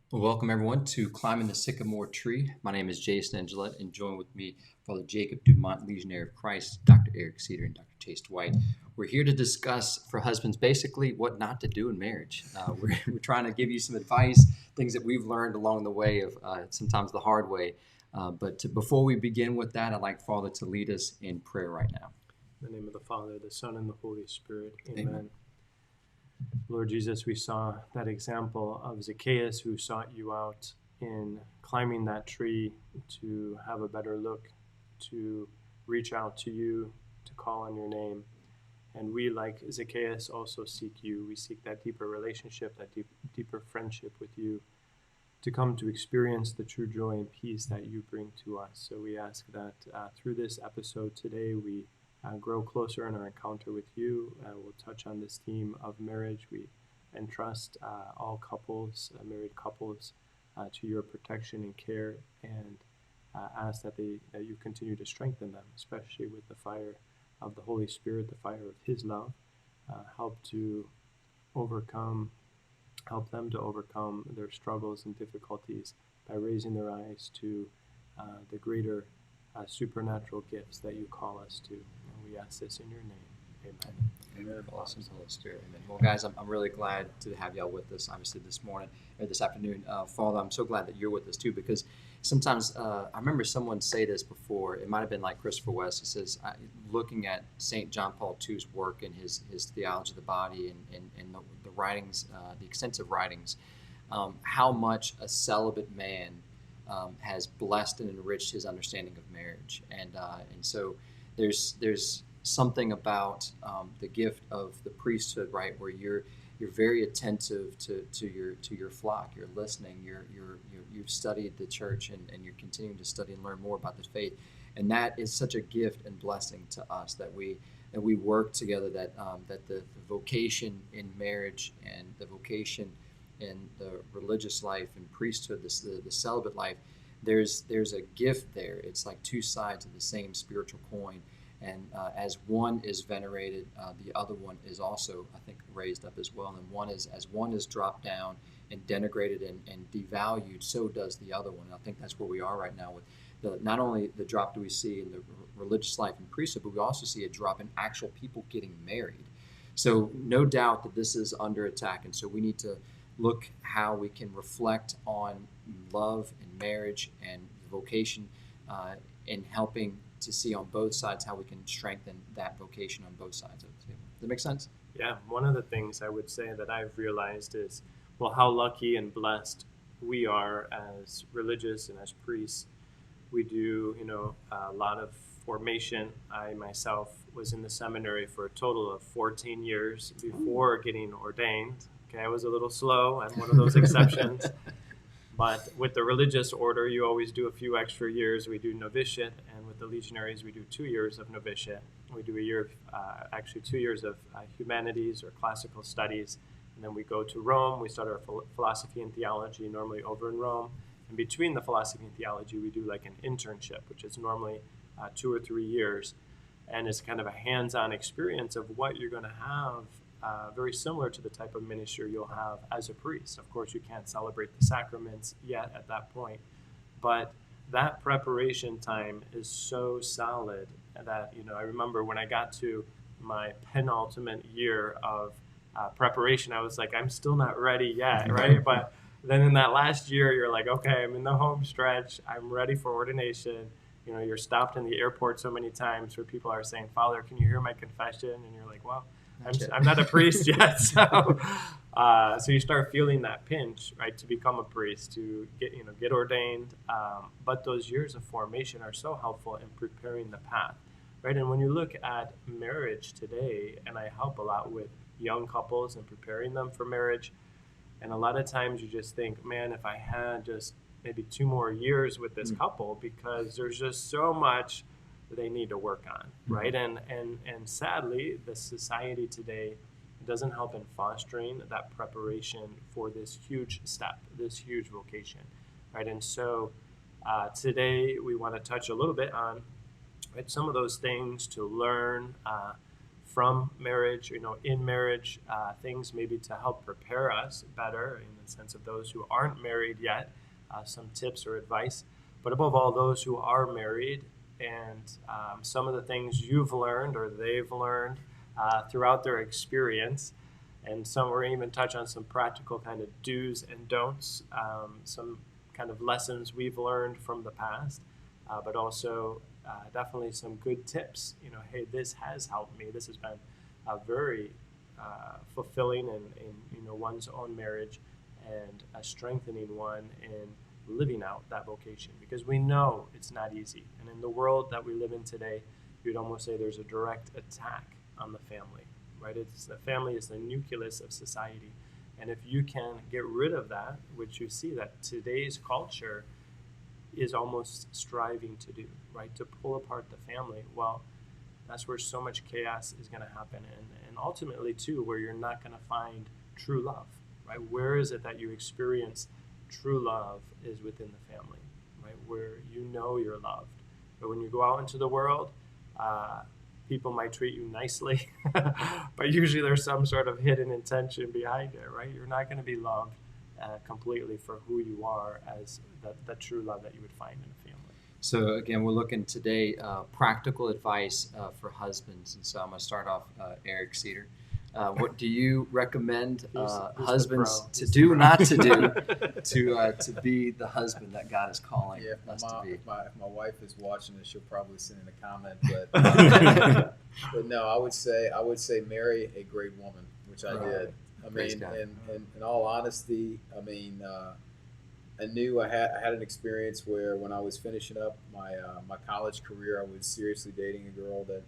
Well, welcome everyone to Climbing the Sycamore Tree. My name is Jason Angelette, and join with me Father Jacob DuMont, Legionary of Christ, Dr. Eric Cedar, and Dr. Chase Dwight. We're here to discuss for husbands basically what not to do in marriage. We're trying to give you some advice, things that we've learned along the way of sometimes the hard way. Before we begin with that, I'd like Father to lead us in prayer right now. In the name of the Father, the Son, and the Holy Spirit. Amen. Lord Jesus, we saw that example of Zacchaeus who sought you out in climbing that tree to have a better look, to reach out to you, to call on your name. And we, like Zacchaeus, also seek you. We seek that deeper relationship, that deeper friendship with you, to come to experience the true joy and peace that you bring to us. So we ask that through this episode today, we grow closer in our encounter with you. We'll touch on this theme of marriage. We entrust all couples, married couples, to your protection and care, and ask that you continue to strengthen them, especially with the fire of the Holy Spirit, the fire of His love. Help them to overcome their struggles and difficulties by raising their eyes to the greater supernatural gifts that you call us to. And we ask this in your name. Amen. Amen. Awesome, Holy Spirit. Amen. Well, guys, I'm really glad to have y'all with us, obviously, this morning or this afternoon. Father, I'm so glad that you're with us, too, because sometimes I remember someone say this before. It might have been like Christopher West. He says, looking at St. John Paul II's work and his theology of the body and the writings, the extensive writings, how much a celibate man has blessed and enriched his understanding of marriage. And so there's something about the gift of the priesthood, right, where you're very attentive to your flock. You're listening. You've studied the church and you're continuing to study and learn more about the faith, and that is such a gift and blessing to us that we work together. That the vocation in marriage and the vocation in the religious life and priesthood, the celibate life, there's a gift there. It's like two sides of the same spiritual coin. And as one is venerated, the other one is also, I think, raised up as well. And as one is dropped down and denigrated and devalued, so does the other one. And I think that's where we are right now with not only the drop do we see in the religious life and priesthood, but we also see a drop in actual people getting married. So no doubt that this is under attack. And so we need to look how we can reflect on love and marriage and vocation in helping to see on both sides how we can strengthen that vocation on both sides of the table. Does that make sense? Yeah, one of the things I would say that I've realized is, well, how lucky and blessed we are as religious and as priests. We do, a lot of formation. I myself was in the seminary for a total of 14 years before getting ordained. Okay, I was a little slow. I'm one of those exceptions. But with the religious order, you always do a few extra years. We do novitiate, and with the legionaries, we do 2 years of novitiate. We do 2 years of humanities or classical studies, and then we go to Rome. We start our philosophy and theology, normally over in Rome. And between the philosophy and theology, we do like an internship, which is normally 2 or 3 years, and it's kind of a hands-on experience of what you're going to have. Very similar to the type of ministry you'll have as a priest. Of course, you can't celebrate the sacraments yet at that point, but that preparation time is so solid that, I remember when I got to my penultimate year of preparation, I was like, I'm still not ready yet, right? But then in that last year, you're like, okay, I'm in the home stretch. I'm ready for ordination. You're stopped in the airport so many times where people are saying, Father, can you hear my confession? And you're like, well, I'm not a priest yet, so you start feeling that pinch, right, to become a priest, to get ordained. But those years of formation are so helpful in preparing the path, right? And when you look at marriage today, and I help a lot with young couples and preparing them for marriage, and a lot of times you just think, man, if I had just maybe 2 more years with this couple, because there's just so much they need to work on, right? And sadly, the society today doesn't help in fostering that preparation for this huge step, this huge vocation, right? And so today we want to touch a little bit on some of those things to learn from marriage, in marriage, things maybe to help prepare us better in the sense of those who aren't married yet, some tips or advice. But above all, those who are married, and some of the things you've learned or they've learned throughout their experience. And some, we're even touch on some practical kind of do's and don'ts, some kind of lessons we've learned from the past, but also definitely some good tips. Hey, this has helped me. This has been very fulfilling in one's own marriage, and a strengthening one in living out that vocation, because we know it's not easy. And in the world that we live in today, you'd almost say there's a direct attack on the family, right? The family is the nucleus of society. And if you can get rid of that, which you see that today's culture is almost striving to do, right? To pull apart the family, well, that's where so much chaos is going to happen. And ultimately, too, where you're not going to find true love, right? Where is it that you experience true love is within the family, right? Where you're loved. But when you go out into the world, people might treat you nicely, but usually there's some sort of hidden intention behind it, right? You're not going to be loved completely for who you are as the true love that you would find in a family. So again, we're looking today practical advice for husbands, and so I'm going to start off Eric Cedar. What do you recommend husbands to do, not to do, to be the husband that God is calling us to be? If my wife is watching this, she'll probably send in a comment. But but no, I would say marry a great woman, which I did. I mean, in all honesty, I mean, I knew I had an experience where when I was finishing up my college career, I was seriously dating a girl that.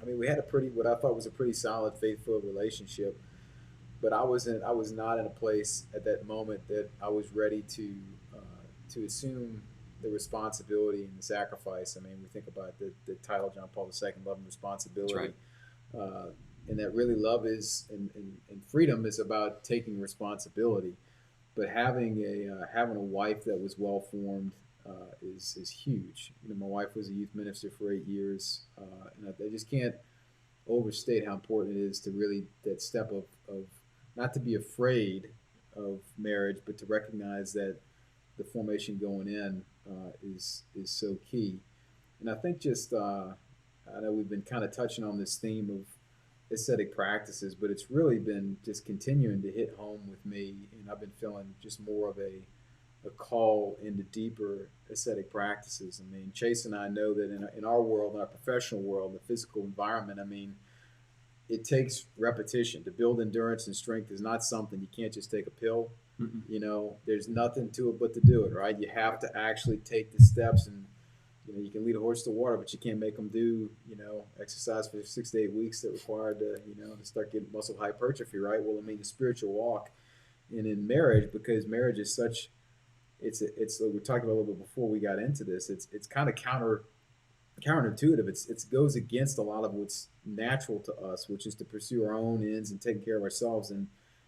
I mean, we had what I thought was a pretty solid, faithful relationship, but I was not in a place at that moment that I was ready to assume the responsibility and the sacrifice. I mean, we think about the title John Paul II, Love and Responsibility, right. And that really love is and freedom is about taking responsibility, but having a wife that was well formed. Is huge. My wife was a youth minister for 8 years, and I just can't overstate how important it is to really that step of not to be afraid of marriage, but to recognize that the formation going in is so key. And I think I know we've been kind of touching on this theme of ascetic practices, but it's really been just continuing to hit home with me, and I've been feeling just more of a call into deeper ascetic practices. I mean, Chase and I know that in our world, in our professional world, the physical environment, I mean, it takes repetition. To build endurance and strength is not something you can't just take a pill. Mm-mm. There's nothing to it but to do it, right? You have to actually take the steps, and you can lead a horse to water, but you can't make them do exercise for 6 to 8 weeks that required to start getting muscle hypertrophy, right? Well, I mean, the spiritual walk, and in marriage, because marriage is such it's we talked about a little bit before we got into this. It's kind of counterintuitive. It goes against a lot of what's natural to us, which is to pursue our own ends and take care of ourselves. And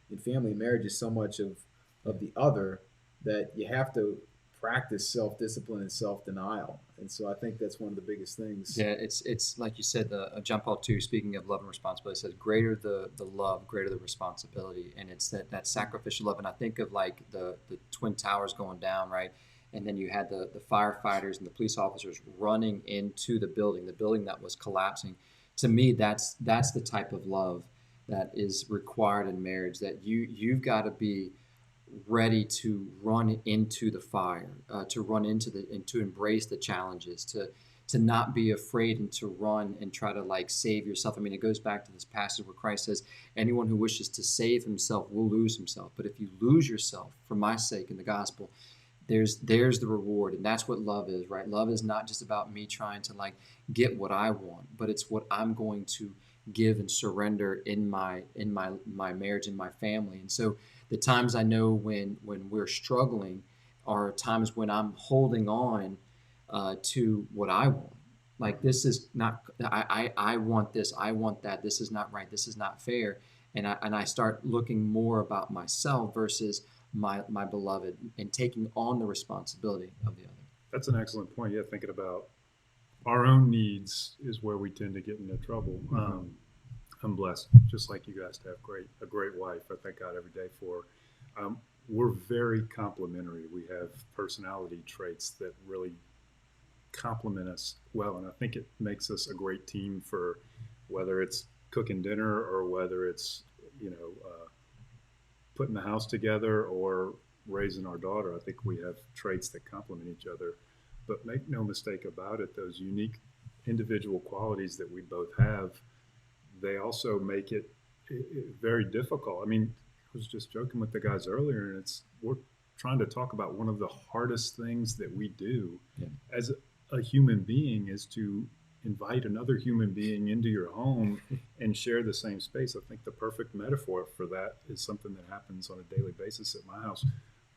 in family and marriage is so much of the other that you have to practice self-discipline and self-denial. And so I think that's one of the biggest things. Yeah, it's like you said, John Paul II, speaking of love and responsibility, says greater the love, greater the responsibility. And it's that sacrificial love. And I think of like the Twin Towers going down, right? And then you had the firefighters and the police officers running into the building that was collapsing. To me, that's the type of love that is required in marriage, that you've got to be ready to run into the fire, to run into and to embrace the challenges, to not be afraid and to run and try to like save yourself. I mean, it goes back to this passage where Christ says, anyone who wishes to save himself will lose himself. But if you lose yourself for my sake in the gospel, there's the reward. And that's what love is, right? Love is not just about me trying to like get what I want, but it's what I'm going to give and surrender in my marriage, in my family. And so the times I know when we're struggling are times when I'm holding on to what I want. Like, this is not, I want this, I want that, this is not right, this is not fair. And I start looking more about myself versus my beloved, and taking on the responsibility of the other. That's an excellent point. Yeah, thinking about our own needs is where we tend to get into trouble. I'm blessed, just like you guys, to have a great wife. I thank God every day for her. We're very complementary. We have personality traits that really complement us well, and I think it makes us a great team for whether it's cooking dinner or whether it's putting the house together or raising our daughter. I think we have traits that complement each other. But make no mistake about it, those unique individual qualities that we both have, they also make it very difficult. I mean, I was just joking with the guys earlier, and we're trying to talk about one of the hardest things that we do as a human being is to invite another human being into your home and share the same space. I think the perfect metaphor for that is something that happens on a daily basis at my house.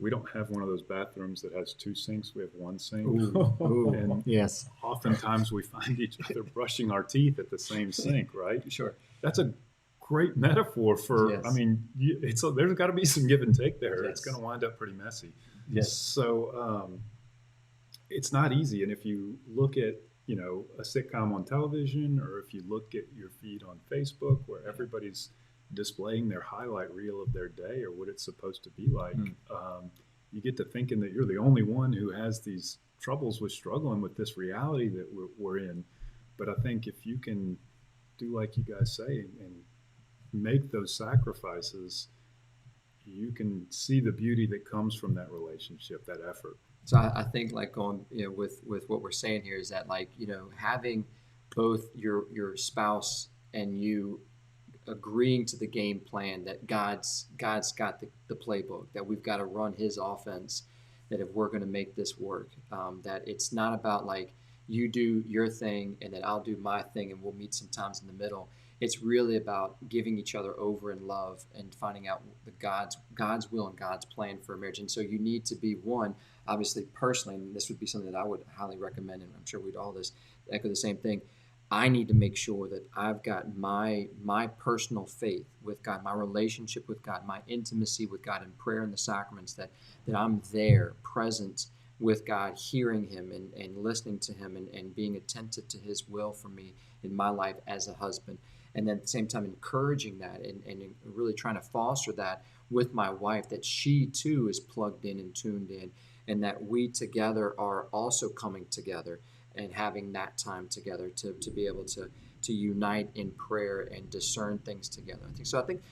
We don't have one of those bathrooms that has two sinks. We have one sink. Ooh. And Yes. oftentimes we find each other brushing our teeth at the same sink, right? Sure. That's a great metaphor for, Yes. I mean, there's got to be some give and take there. Yes. It's going to wind up pretty messy. Yes. So it's not easy. And if you look at, a sitcom on television, or if you look at your feed on Facebook where everybody's displaying their highlight reel of their day or what it's supposed to be like, you get to thinking that you're the only one who has these troubles with struggling with this reality that we're in. But I think if you can do like you guys say and make those sacrifices, you can see the beauty that comes from that relationship, that effort. So I think like going, with what we're saying here is that like, having both your spouse and you agreeing to the game plan that God's got the playbook, that we've got to run his offense, that if we're going to make this work, that it's not about like you do your thing and then I'll do my thing and we'll meet sometimes in the middle. It's really about giving each other over in love and finding out the God's will and God's plan for a marriage. And so you need to be one, obviously personally, and this would be something that I would highly recommend, and I'm sure we'd all echo the same thing. I need to make sure that I've got my personal faith with God, my relationship with God, my intimacy with God in prayer and the sacraments, that I'm there, present with God, hearing him and listening to him and being attentive to his will for me in my life as a husband. And then at the same time encouraging that and really trying to foster that with my wife, that she too is plugged in and tuned in, and that we together are also coming together and having that time together to be able to unite in prayer and discern things together. I think,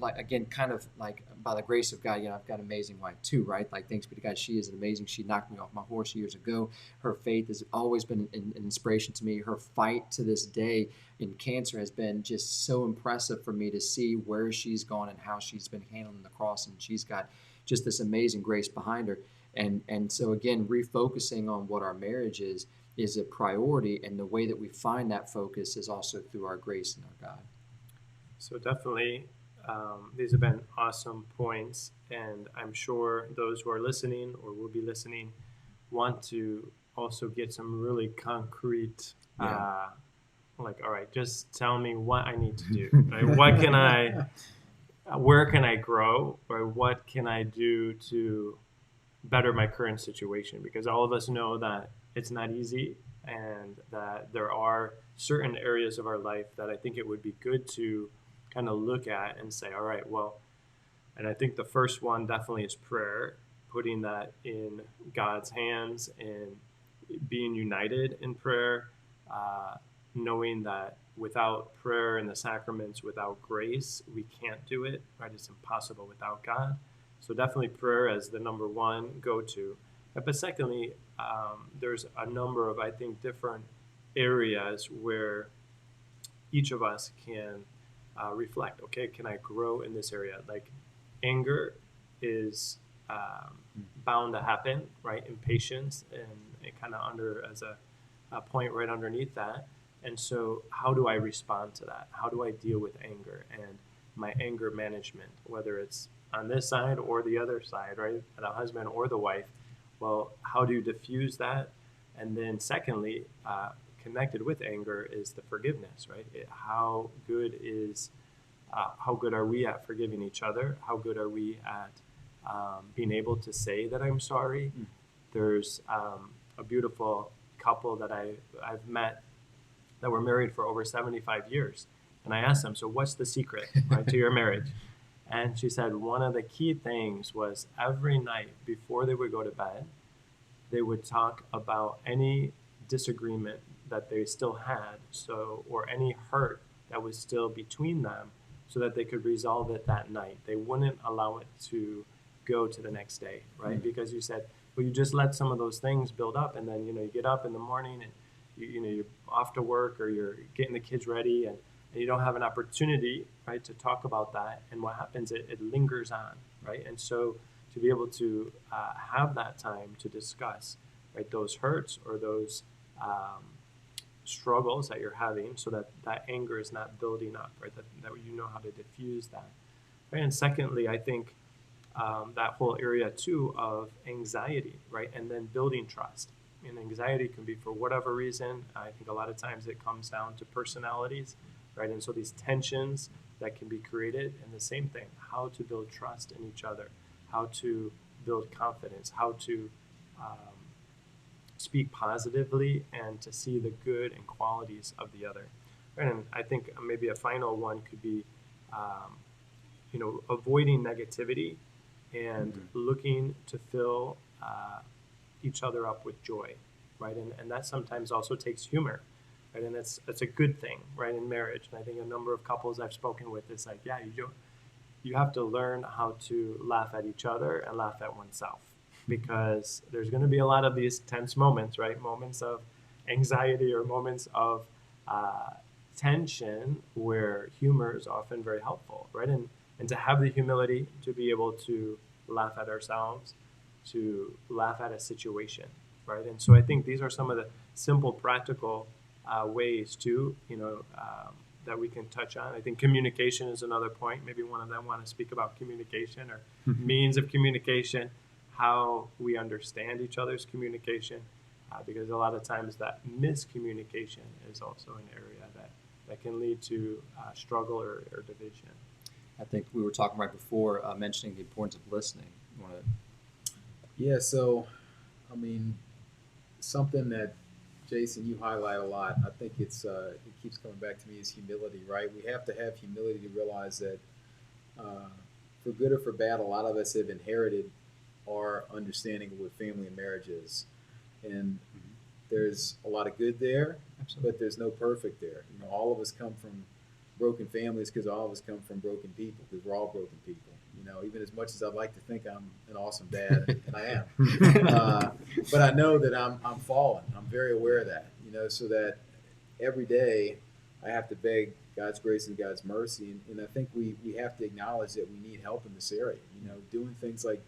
like, again, kind of like by the grace of God, I've got an amazing wife too, right? Like, thanks be to God, she is amazing. She knocked me off my horse years ago. Her faith has always been an inspiration to me. Her fight to this day in cancer has been just so impressive for me to see where she's gone and how she's been handling the cross. And she's got just this amazing grace behind her. And so again, refocusing on what our marriage is a priority, and the way that we find that focus is also through our grace and our God. So definitely, these have been awesome points, and I'm sure those who are listening or will be listening want to also get some really concrete, like, all right, just tell me what I need to do. Right? Where can I grow, or what can I do to better my current situation? Because all of us know that it's not easy, and that there are certain areas of our life that I think it would be good to kind of look at and say, all right, well, and I think the first one definitely is prayer, putting that in God's hands and being united in prayer, knowing that without prayer and the sacraments, without grace, we can't do it, right? It's impossible without God. So definitely prayer as the number one go-to. But secondly, there's a number of, I think, different areas where each of us can reflect, okay, can I grow in this area? Like anger is bound to happen, right? Impatience, and it kind of under as a point right underneath that. And so how do I respond to that? How do I deal with anger and my anger management, whether it's on this side or the other side, right? The husband or the wife. Well, how do you diffuse that? And then secondly, connected with anger is the forgiveness, right? How good are we at forgiving each other? How good are we at being able to say that I'm sorry? There's a beautiful couple that I've met that were married for over 75 years. And I asked them, so what's the secret, right, to your marriage? And she said one of the key things was every night before they would go to bed, they would talk about any disagreement that they still had, or any hurt that was still between them, so that they could resolve it that night. They wouldn't allow it to go to the next day, right? Mm-hmm. Because you said, well, you just let some of those things build up, and then you get up in the morning and you're off to work, or you're getting the kids ready, and you don't have an opportunity, right, to talk about that. And what happens, it lingers on, right? And so to be able to have that time to discuss, right, those hurts or those struggles that you're having, so that anger is not building up, right, that you know how to diffuse that, right? And secondly, I think that whole area too of anxiety, right, and then building trust. And anxiety can be for whatever reason. I think a lot of times it comes down to personalities, right? And so these tensions that can be created, and the same thing, how to build trust in each other, how to build confidence, how to speak positively and to see the good and qualities of the other. And I think maybe a final one could be, avoiding negativity and looking to fill each other up with joy, right? And that sometimes also takes humor, right? And that's a good thing, right, in marriage. And I think a number of couples I've spoken with, it's like, yeah, you have to learn how to laugh at each other and laugh at oneself, because there's going to be a lot of these tense moments, right? Moments of anxiety or moments of tension where humor is often very helpful, right? And to have the humility to be able to laugh at ourselves, to laugh at a situation, right? And so I think these are some of the simple, practical ways too, that we can touch on. I think communication is another point. Maybe one of them want to speak about communication or means of communication, how we understand each other's communication, because a lot of times that miscommunication is also an area that can lead to struggle or division. I think we were talking right before, mentioning the importance of listening. You want to? Yeah, so, I mean, something that, Jason, you highlight a lot, I think it keeps coming back to me, is humility, right? We have to have humility to realize that for good or for bad, a lot of us have inherited our understanding of what family and marriage is. And there's a lot of good there, absolutely, but there's no perfect there. All of us come from broken families because all of us come from broken people, because we're all broken people. Even as much as I'd like to think I'm an awesome dad, and I am, but I know that I'm fallen. I'm very aware of that, so that every day I have to beg God's grace and God's mercy. And I think we have to acknowledge that we need help in this area, doing things like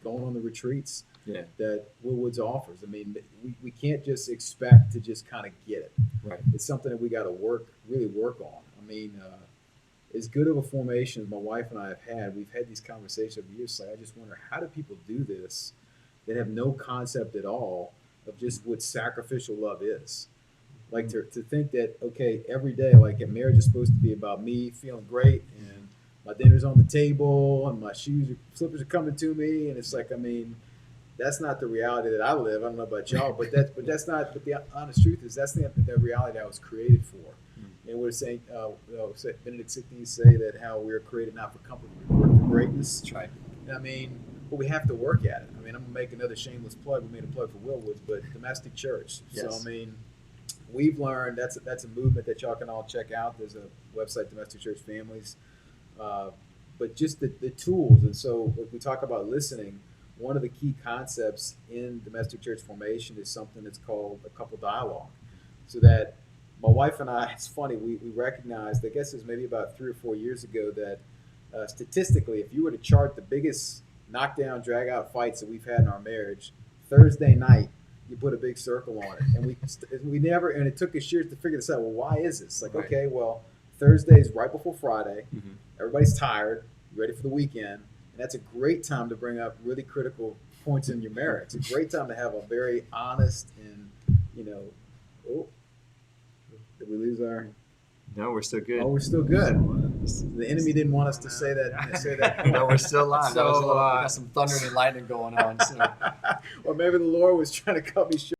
going on the retreats that Willwoods offers. I mean, we can't just expect to just kind of get it. Right. It's something that we got to really work on. I mean, as good of a formation as my wife and I have had, we've had these conversations over years. Like, I just wonder, how do people do this that have no concept at all of just what sacrificial love is? Like to think that, okay, every day, like a marriage is supposed to be about me feeling great and my dinner's on the table and my slippers are coming to me, and it's like, I mean, that's not the reality that I live. I don't know about y'all, but that's not. But the honest truth is, that's the reality I was created for. And we're saying, Benedict XVI say that how we are created not for comfort, but for greatness. That's right. I mean, but we have to work at it. I mean, I'm gonna make another shameless plug. We made a plug for Willwoods, but domestic church. Yes. So I mean, we've learned that's a movement that y'all can all check out. There's a website, Domestic Church Families. But just the tools. And so if we talk about listening, one of the key concepts in domestic church formation is something that's called a couple dialogue. So that my wife and I, it's funny, we recognized, I guess it was maybe about 3 or 4 years ago, that statistically, if you were to chart the biggest knockdown, drag-out fights that we've had in our marriage, Thursday night, you put a big circle on it. And we never, and it took us years to figure this out. Well, why is this? Like, right. Okay, well, Thursday's right before Friday. Mm-hmm. Everybody's tired, ready for the weekend. And that's a great time to bring up really critical points in your marriage. It's a great time to have a very honest and, did we lose our? No, we're still good. Oh, we're still good. The enemy didn't want us to say that. No, we're still live. So, we got some thunder and lightning going on. So. Or maybe the Lord was trying to cut me short.